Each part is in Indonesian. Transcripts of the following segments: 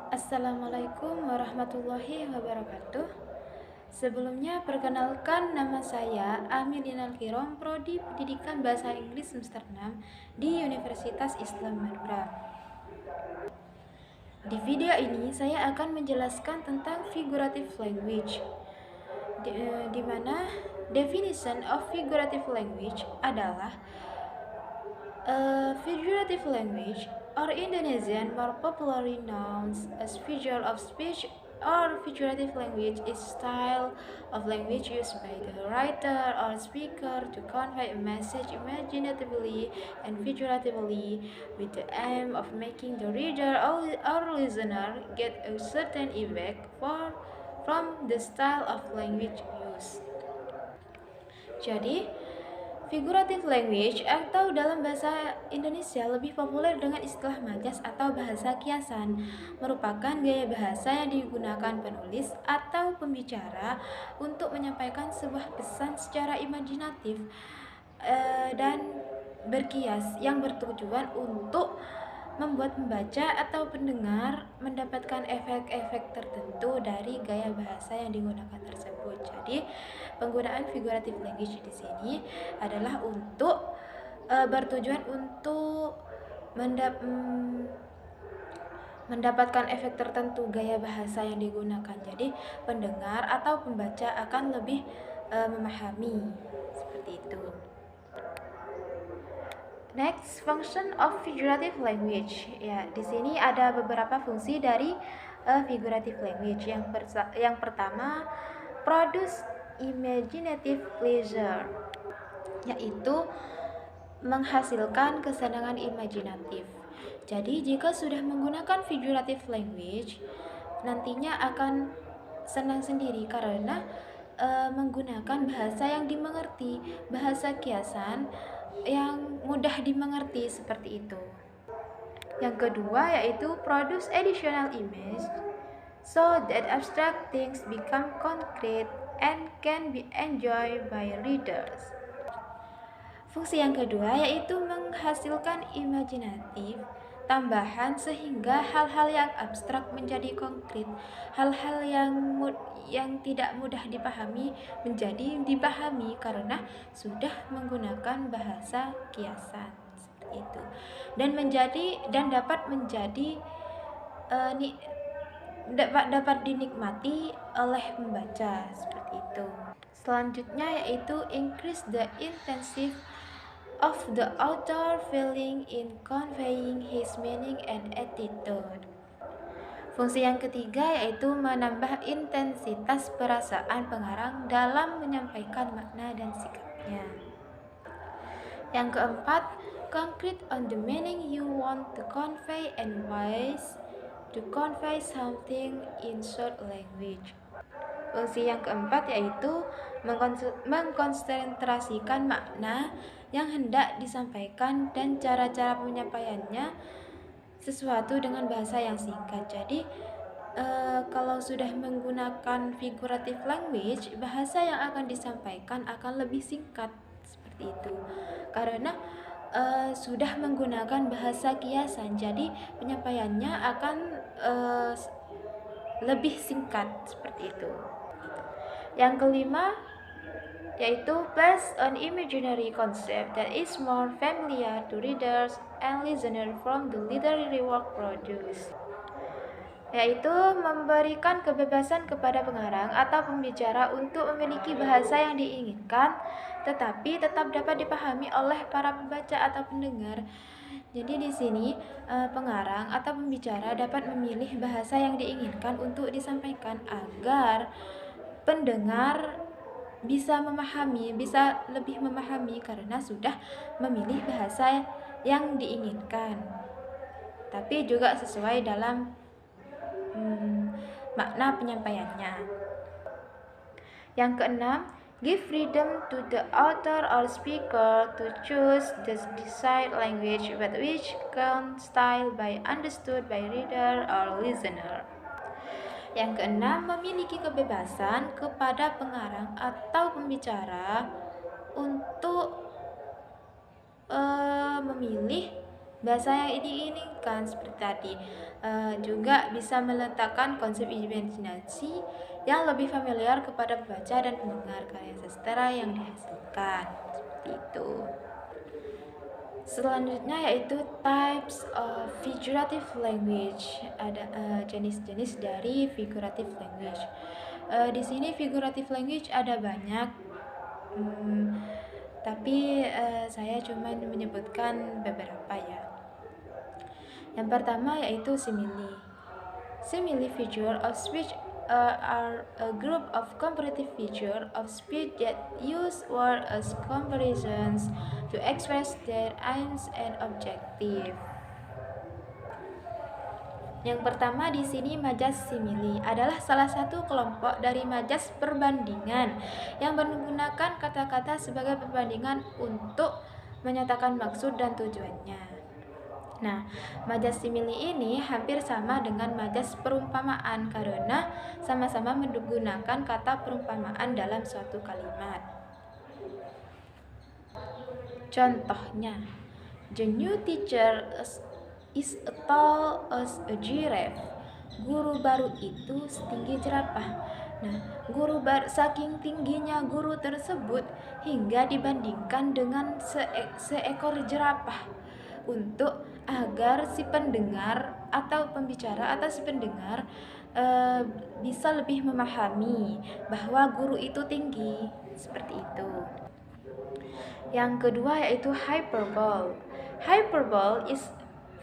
Assalamualaikum warahmatullahi wabarakatuh. Sebelumnya perkenalkan, nama saya Amininal Kirom, Prodi Pendidikan Bahasa Inggris semester 6 di Universitas Islam Madura. Di video ini saya akan menjelaskan tentang figurative language, di mana definition of figurative language adalah figurative language, or Indonesian more popularly known as figure of speech or figurative language, is style of language used by the writer or speaker to convey a message imaginatively and figuratively with the aim of making the reader or listener get a certain effect from the style of language used. Jadi, figurative language atau dalam bahasa Indonesia lebih populer dengan istilah majas atau bahasa kiasan, merupakan gaya bahasa yang digunakan penulis atau pembicara untuk menyampaikan sebuah pesan secara imajinatif dan berkias yang bertujuan untuk membuat pembaca atau pendengar mendapatkan efek-efek tertentu dari gaya bahasa yang digunakan tersebut. Jadi, penggunaan figurative language di sini adalah untuk bertujuan untuk mendapatkan efek tertentu gaya bahasa yang digunakan. Jadi, pendengar atau pembaca akan lebih memahami seperti itu. Next, function of figurative language. Ya, di sini ada beberapa fungsi dari figurative language. Yang pertama, produce imaginative pleasure, yaitu menghasilkan kesenangan imajinatif. Jadi, jika sudah menggunakan figurative language, nantinya akan senang sendiri karena menggunakan bahasa yang dimengerti, bahasa kiasan yang mudah dimengerti seperti itu. Yang kedua yaitu produce additional image so that abstract things become concrete and can be enjoyed by readers. Fungsi yang kedua yaitu menghasilkan imajinatif tambahan sehingga hal-hal yang abstrak menjadi konkret, hal-hal yang tidak mudah dipahami menjadi dipahami karena sudah menggunakan bahasa kiasan seperti itu, dan dapat menjadi dapat dinikmati oleh pembaca seperti itu. Selanjutnya yaitu increase the intensity of the author feeling in conveying his meaning and attitude. Fungsi yang ketiga yaitu menambah intensitas perasaan pengarang dalam menyampaikan makna dan sikapnya. Yang keempat, concrete on the meaning you want to convey and ways to convey something in short language. Fungsi yang keempat yaitu mengkonsentrasikan makna yang hendak disampaikan dan cara-cara penyampaiannya sesuatu dengan bahasa yang singkat. Jadi, kalau sudah menggunakan figurative language, bahasa yang akan disampaikan akan lebih singkat seperti itu. Karena sudah menggunakan bahasa kiasan, jadi penyampaiannya akan lebih singkat seperti itu. Yang kelima yaitu based on imaginary concept that is more familiar to readers and listeners from the literary work produced, yaitu memberikan kebebasan kepada pengarang atau pembicara untuk memiliki bahasa yang diinginkan tetapi tetap dapat dipahami oleh para pembaca atau pendengar. Jadi di sini pengarang atau pembicara dapat memilih bahasa yang diinginkan untuk disampaikan agar pendengar bisa lebih memahami karena sudah memilih bahasa yang diinginkan, tapi juga sesuai dalam makna penyampaiannya. Yang keenam, give freedom to the author or speaker to choose the desired language but which can style by understood by reader or listener. Yang keenam, memiliki kebebasan kepada pengarang atau pembicara untuk memilih bahasa yang diinginkan seperti tadi. Juga bisa meletakkan konsep imajinasi yang lebih familiar kepada pembaca dan pendengar karya sastra yang dihasilkan seperti itu. Selanjutnya yaitu types of figurative language. Ada jenis-jenis dari figurative language. Di sini figurative language ada banyak, tapi saya cuma menyebutkan beberapa ya. Yang pertama yaitu simile. Simile figure of speech are a group of comparative features of speech that use word as comparisons to express their aims and objective. Yang pertama di sini majas simile adalah salah satu kelompok dari majas perbandingan yang menggunakan kata-kata sebagai perbandingan untuk menyatakan maksud dan tujuannya. Nah, majas simile ini hampir sama dengan majas perumpamaan karena sama-sama menggunakan kata perumpamaan dalam suatu kalimat. Contohnya, the new teacher is as tall as a giraffe. Guru baru itu setinggi jerapah. Nah, saking tingginya guru tersebut hingga dibandingkan dengan seekor jerapah untuk agar si pendengar atau pembicara atau si pendengar bisa lebih memahami bahwa guru itu tinggi seperti itu. Yang kedua yaitu hyperbole. Hyperbole is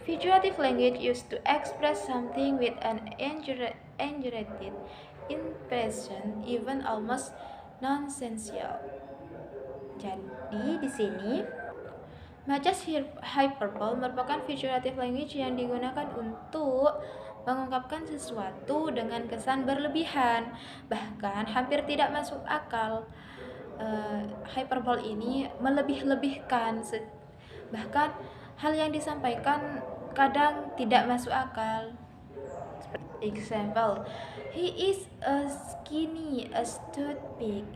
figurative language used to express something with an exaggerated impression, even almost nonsensical. Jadi di sini majas hyperbole merupakan figurative language yang digunakan untuk mengungkapkan sesuatu dengan kesan berlebihan, bahkan hampir tidak masuk akal. Hyperbole ini melebih-lebihkan, bahkan hal yang disampaikan kadang tidak masuk akal. Example, he is as skinny as toothpick.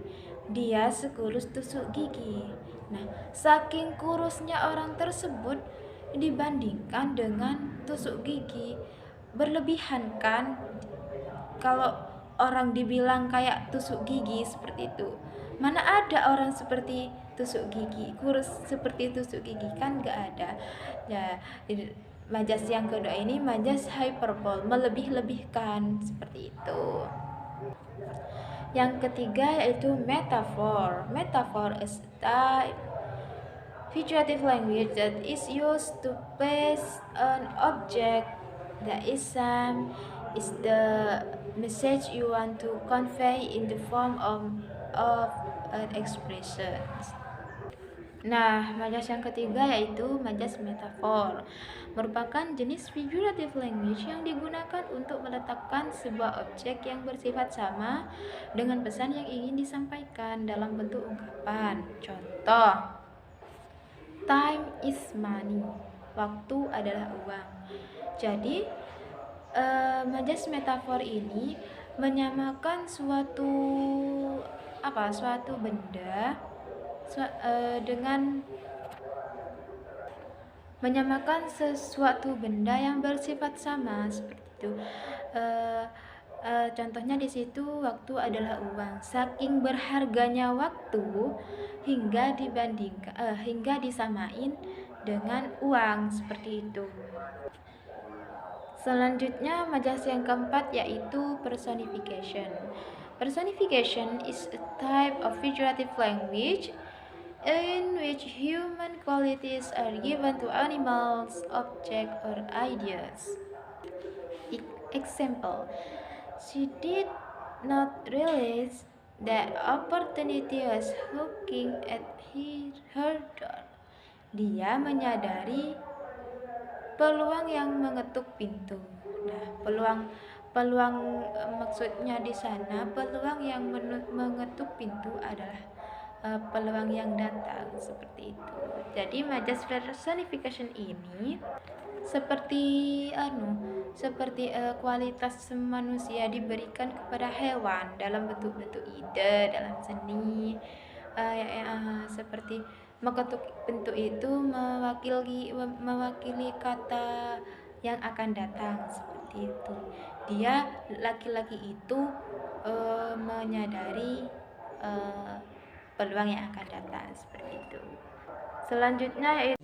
Dia sekurus tusuk gigi. Nah, saking kurusnya orang tersebut dibandingkan dengan tusuk gigi, berlebihan kan? Kalau orang dibilang kayak tusuk gigi seperti itu, mana ada orang seperti tusuk gigi, kurus seperti tusuk gigi, kan gak ada ya. Majas yang kedua ini majas hyperbole, melebih-lebihkan seperti itu. Yang ketiga yaitu metaphor. Metaphor is a figurative language that is used to place an object that is the message you want to convey in the form of an expression. Nah, majas yang ketiga yaitu majas metafor. Merupakan jenis figurative language yang digunakan untuk meletakkan sebuah objek yang bersifat sama dengan pesan yang ingin disampaikan dalam bentuk ungkapan. Contoh, time is money. Waktu adalah uang. Jadi, majas metafor ini menyamakan suatu benda dengan menyamakan sesuatu benda yang bersifat sama seperti itu. Contohnya di situ waktu adalah uang. Saking berharganya waktu hingga disamain dengan uang seperti itu. Selanjutnya majas yang keempat yaitu personification. Personification is a type of figurative language in which human qualities are given to animals, objects, or ideas. Example, she did not realize that opportunity was knocking at her door. Dia menyadari peluang yang mengetuk pintu. Nah, peluang maksudnya di sana, peluang yang mengetuk pintu adalah peluang yang datang seperti itu. Jadi majas personification ini seperti kualitas manusia diberikan kepada hewan dalam bentuk-bentuk ide, dalam seni, seperti Maka bentuk itu mewakili kata yang akan datang, seperti itu. Dia laki-laki itu menyadari peluang yang akan datang, seperti itu. Selanjutnya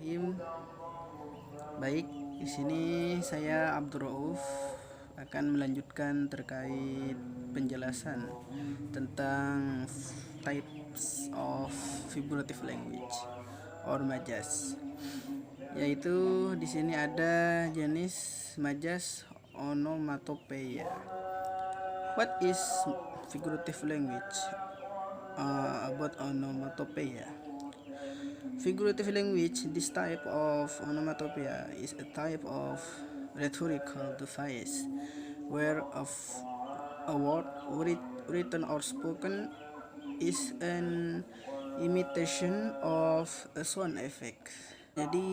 Baik, di sini saya Abdul Rauf akan melanjutkan terkait penjelasan tentang types of figurative language or majas. Yaitu di sini ada jenis majas onomatopeia. What is figurative language? About onomatopeia. Figurative language, this type of onomatopoeia is a type of rhetorical device where a word written or spoken is an imitation of a sound effect. Jadi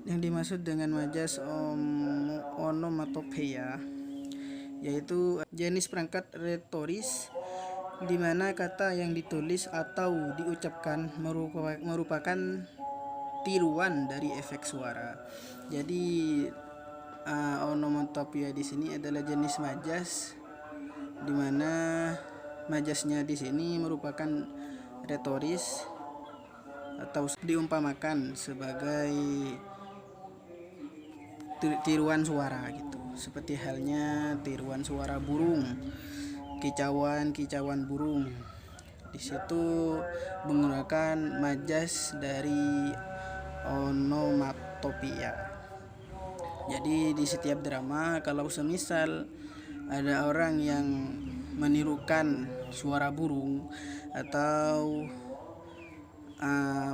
yang dimaksud dengan majas onomatopoeia yaitu jenis perangkat retoris di mana kata yang ditulis atau diucapkan merupakan tiruan dari efek suara. Jadi onomatopoeia di sini adalah jenis majas di mana majasnya di sini merupakan retoris atau diumpamakan sebagai tiruan suara gitu. Seperti halnya tiruan suara burung, kicauan burung. Di situ menggunakan majas dari onomatopoeia. Jadi di setiap drama kalau semisal ada orang yang menirukan suara burung atau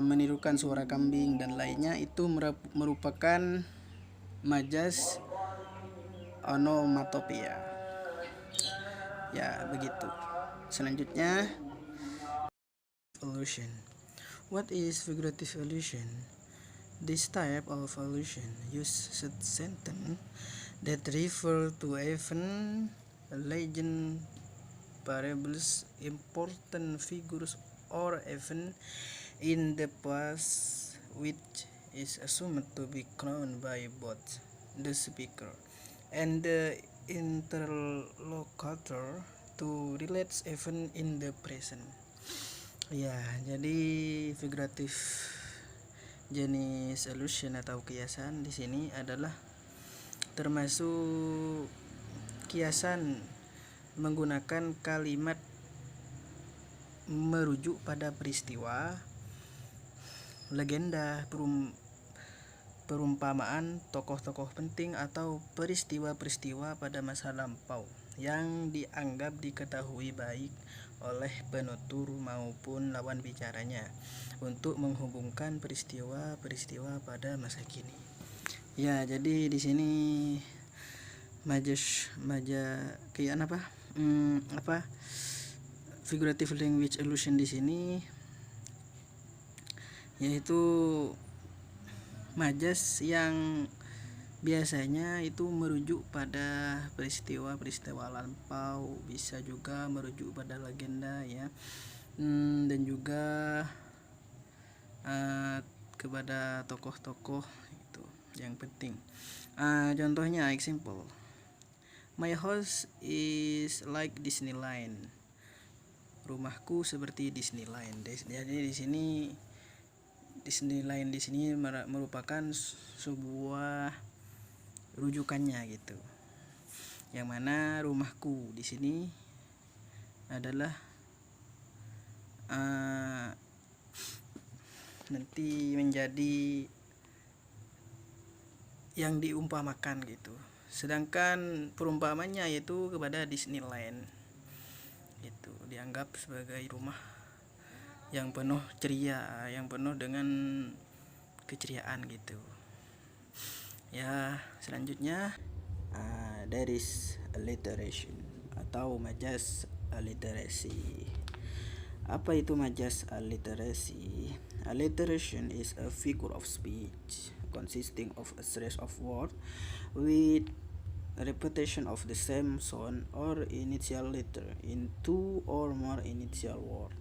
menirukan suara kambing dan lainnya, itu merupakan majas onomatopoeia. Ya, begitu. Selanjutnya, allusion. What is figurative allusion? This type of allusion uses sentence that refer to event, legend, parables, important figures, or event in the past which is assumed to be known by both the speaker and the interlocutor to relate event in the present. Ya, jadi figuratif jenis allusion atau kiasan di sini adalah termasuk kiasan menggunakan kalimat merujuk pada peristiwa, legenda, perumpamaan tokoh-tokoh penting atau peristiwa-peristiwa pada masa lampau yang dianggap diketahui baik oleh penutur maupun lawan bicaranya untuk menghubungkan peristiwa-peristiwa pada masa kini. Ya, jadi di sini figurative language allusion di sini yaitu majas yang biasanya itu merujuk pada peristiwa-peristiwa lampau, bisa juga merujuk pada legenda ya, dan juga kepada tokoh-tokoh itu yang penting. Contohnya example, my house is like Disneyland. Rumahku seperti Disneyland. Jadi di sini Disneyland di sini merupakan sebuah rujukannya gitu. Yang mana rumahku di sini adalah nanti menjadi yang diumpamakan gitu. Sedangkan perumpamannya yaitu kepada Disneyland. Itu dianggap sebagai rumah yang penuh ceria, yang penuh dengan keceriaan gitu. Ya, selanjutnya there is alliteration atau majas alliterasi. Apa itu majas alliterasi? Alliteration is a figure of speech consisting of a series of words with repetition of the same sound or initial letter in two or more initial words.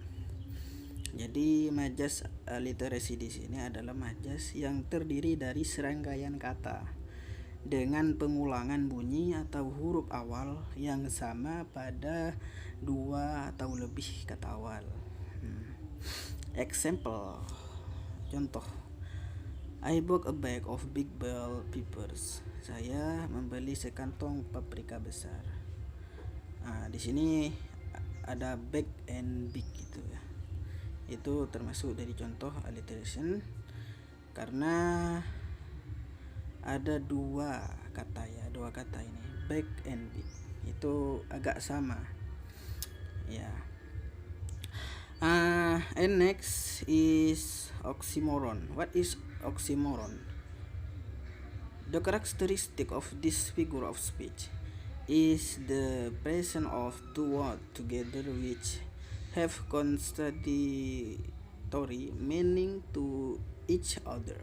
Jadi majas literasi di sini adalah majas yang terdiri dari serangkaian kata dengan pengulangan bunyi atau huruf awal yang sama pada dua atau lebih kata awal. Example, contoh, I bought a bag of big bell peppers. Saya membeli sekantong paprika besar. Di sini ada bag and big gitu ya. Itu termasuk dari contoh alliteration karena ada dua kata ini, bag and big. Itu agak sama. Ya. And next is oxymoron. What is oxymoron? The characteristic of this figure of speech is the presence of two words together which have contradictory meaning to each other.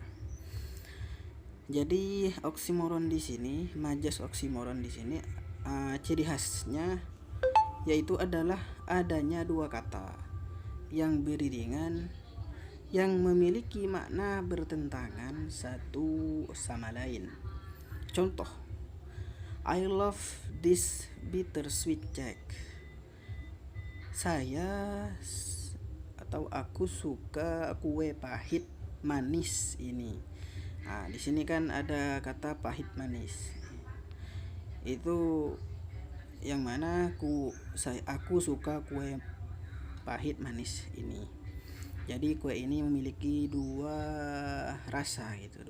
Jadi oxymoron di sini, majas oxymoron di sini, ciri khasnya yaitu adalah adanya dua kata yang beriringan yang memiliki makna bertentangan satu sama lain. Contoh, I love this bittersweet cake. Aku suka kue pahit manis ini. Di sini kan ada kata pahit manis. Itu yang mana aku suka kue pahit manis ini. Jadi kue ini memiliki dua rasa gitu,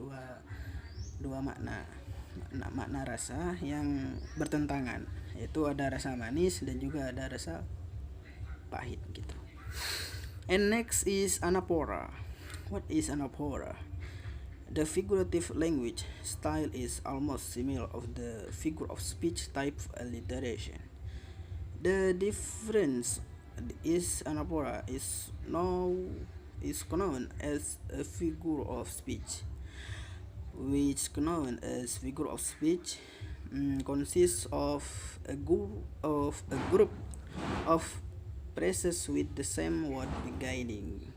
dua makna rasa yang bertentangan. Yaitu ada rasa manis dan juga ada rasa pahit gitu. And next is anaphora. What is anaphora? The figurative language style is almost similar of the figure of speech type alliteration. The difference is anaphora is known as a figure of speech, which consists of a group of phrases with the same word beginning.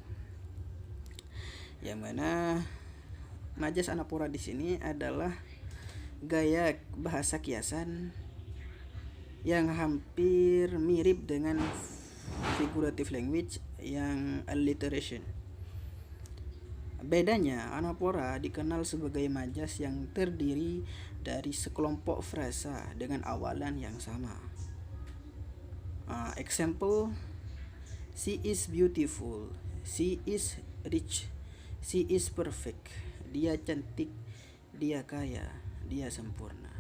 Yang mana majas anaphora di sini adalah gaya bahasa kiasan yang hampir mirip dengan figurative language yang alliteration. Bedanya, anaphora dikenal sebagai majas yang terdiri dari sekelompok frasa dengan awalan yang sama. Example, she is beautiful, she is rich, she is perfect. Dia cantik, dia kaya, dia sempurna.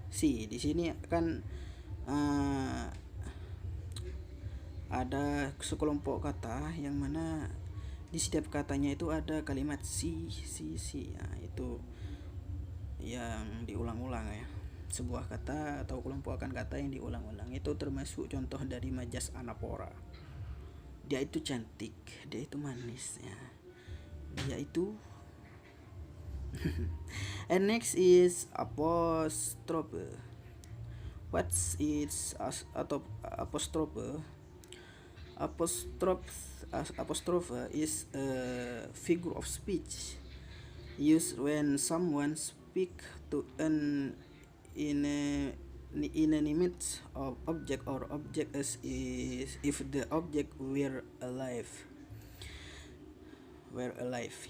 Di sini kan ada sekelompok kata yang mana di setiap katanya itu ada kalimat si. Itu yang diulang-ulang ya. Sebuah kata atau kelompokan kata yang diulang-ulang. Itu termasuk contoh dari majas anaphora. Dia itu cantik, dia itu manis ya. Dia itu And next is apostrophe. What's its apostrophe? Apostrophe is a figure of speech used when someone speaks to an inanimate object or object as if the object were alive.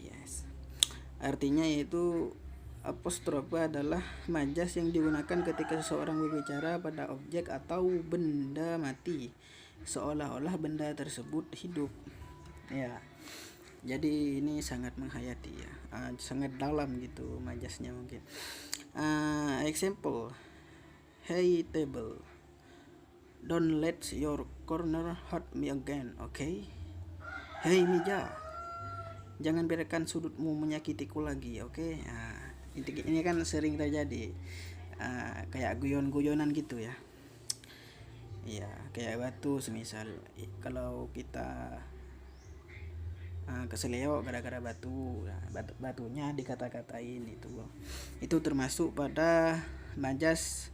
Yes. Artinya yaitu apostrofe adalah majas yang digunakan ketika seseorang berbicara pada objek atau benda mati, seolah-olah benda tersebut hidup. Ya. Jadi ini sangat menghayati ya. Sangat dalam gitu majasnya mungkin. Example, hey table, don't let your corner hurt me again, okay? Hey meja, jangan biarkan sudutmu menyakitiku lagi, oke? Okay? Ini kan sering terjadi, kayak guyon-guyonan gitu ya. Ya, kayak batu semisal kalau kita keseleo gara-gara batu, batunya dikata-katain itu termasuk pada majas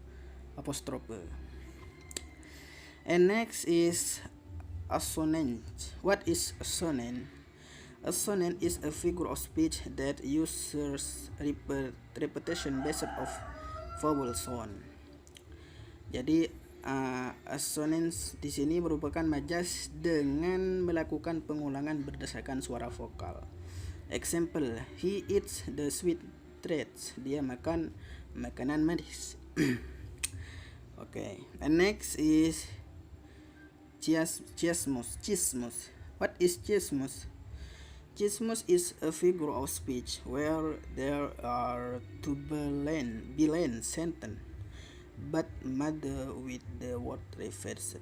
apostrofe. And next is Assonance. What is assonance? Assonance is a figure of speech that uses repetition based of vowel sound. Jadi assonance di sini merupakan majas dengan melakukan pengulangan berdasarkan suara vokal. Example, he eats the sweet treats. Dia makan makanan manis. Okay, and next is chiasmus. What is chiasmus? Chiasmus is a figure of speech where there are two bland sentence, but mother with the word reversed.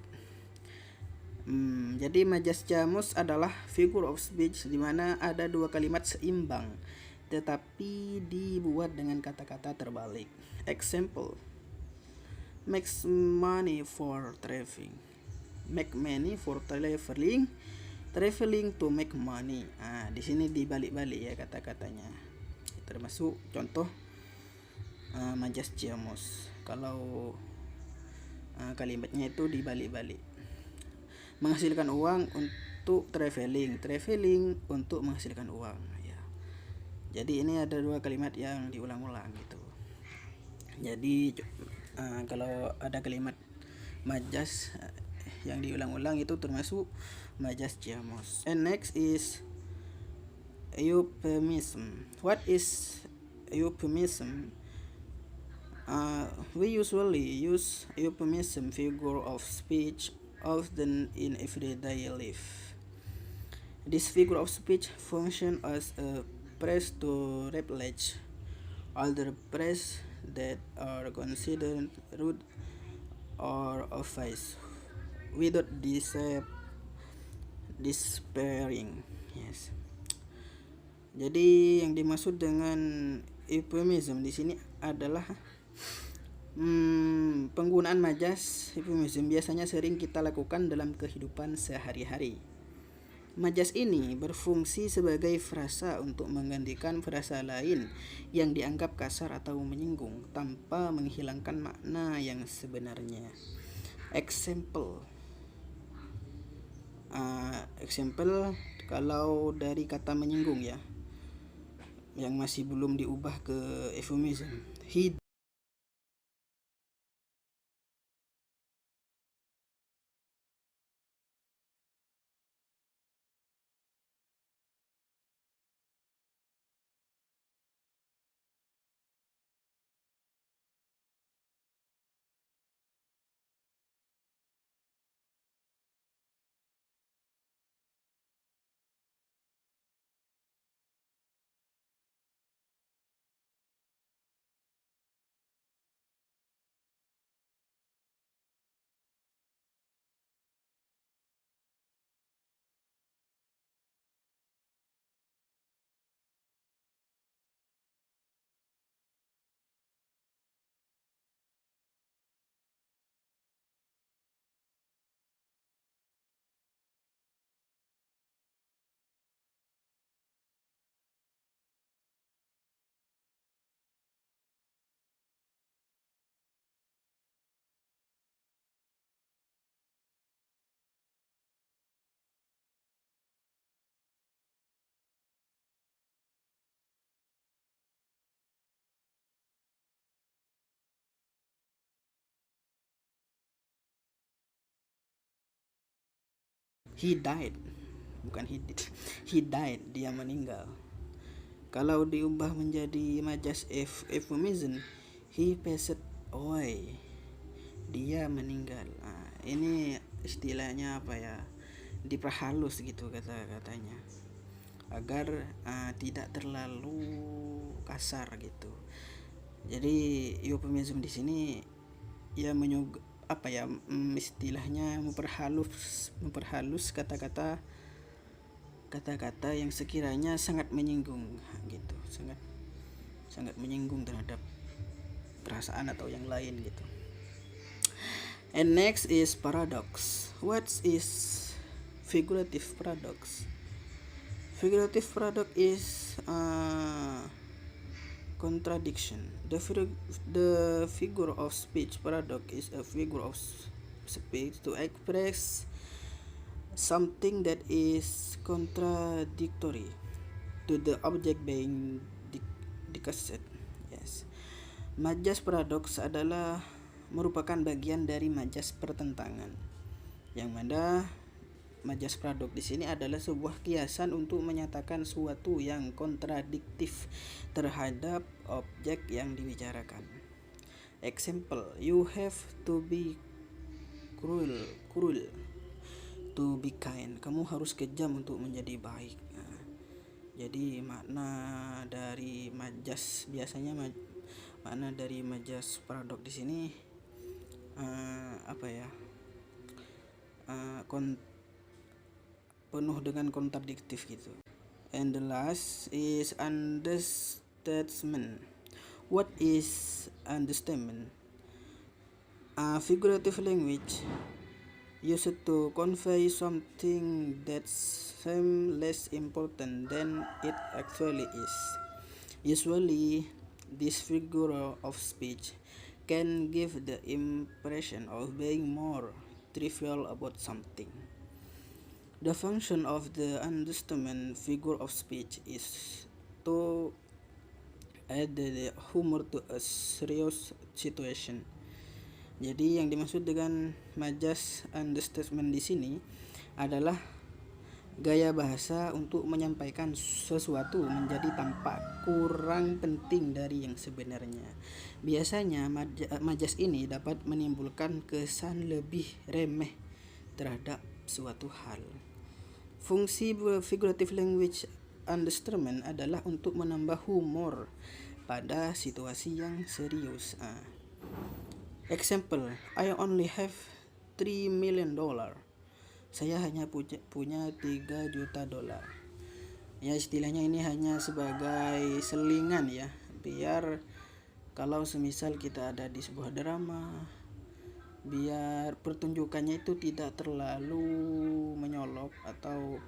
Jadi majas chiasmus adalah figure of speech di mana ada dua kalimat seimbang, tetapi dibuat dengan kata-kata terbalik. Example, makes money for traveling. Make money for traveling. Traveling to make money. Di sini dibalik-balik ya kata-katanya. Termasuk contoh majas chiasmus. Kalau kalimatnya itu dibalik-balik. Menghasilkan uang untuk traveling untuk menghasilkan uang ya. Jadi ini ada dua kalimat yang diulang-ulang gitu. Jadi kalau ada kalimat majas yang diulang-ulang itu termasuk majas chiasmus. And next is euphemism. What is euphemism? We usually use euphemism figure of speech often in everyday life. This figure of speech function as a phrase to reflect other phrases that are considered rude or offensive without despairing. Yes. Jadi yang dimaksud dengan euphemism di sini adalah penggunaan majas euphemism biasanya sering kita lakukan dalam kehidupan sehari-hari. Majas ini berfungsi sebagai frasa untuk menggantikan frasa lain yang dianggap kasar atau menyinggung tanpa menghilangkan makna yang sebenarnya. Example, kalau dari kata menyinggung ya, yang masih belum diubah ke euphemism, he died, bukan he did. He died, dia meninggal. Kalau diubah menjadi majas euphemism, he passed away, dia meninggal. Ini istilahnya apa ya, diperhalus gitu kata-katanya agar tidak terlalu kasar gitu. Jadi euphemism di sini ya istilahnya memperhalus kata-kata yang sekiranya sangat menyinggung gitu, sangat menyinggung terhadap perasaan atau yang lain gitu. And next is paradox. What is figurative paradox? Figurative paradox is contradiction. The figure of speech paradox is a figure of speech to express something that is contradictory to the object being discussed. Yes. Majas paradoks adalah merupakan bagian dari majas pertentangan, yang mana majas paradoks di sini adalah sebuah kiasan untuk menyatakan suatu yang kontradiktif terhadap objek yang dibicarakan. Example, you have to be cruel to be kind. Kamu harus kejam untuk menjadi baik. Nah, jadi makna dari majas biasanya makna dari majas paradoks di sini penuh dengan kontradiktif gitu. And the last is understatement. What is understatement? Figurative language used to convey something that seems less important than it actually is. Usually, this figure of speech can give the impression of being more trivial about something. The function of the understatement figure of speech is to add the humor to a serious situation. Jadi yang dimaksud dengan majas understatement di sini adalah gaya bahasa untuk menyampaikan sesuatu menjadi tampak kurang penting dari yang sebenarnya. Biasanya majas ini dapat menimbulkan kesan lebih remeh terhadap suatu hal. Fungsi figurative language understatement adalah untuk menambah humor pada situasi yang serius. Example, I only have $3 million. Saya hanya punya 3 juta dolar. Ya, istilahnya ini hanya sebagai selingan ya, biar kalau semisal kita ada di sebuah drama, biar pertunjukannya itu tidak terlalu menyolok atau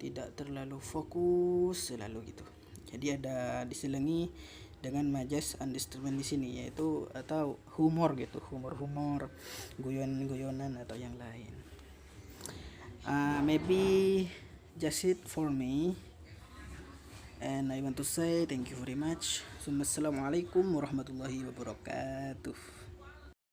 tidak terlalu fokus selalu gitu. Jadi ada diselingi dengan majas understatement di sini, yaitu atau humor gitu, humor guyon-guyonan atau yang lain. Maybe just it for me, and I want to say thank you very much. Assalamualaikum warahmatullahi wabarakatuh.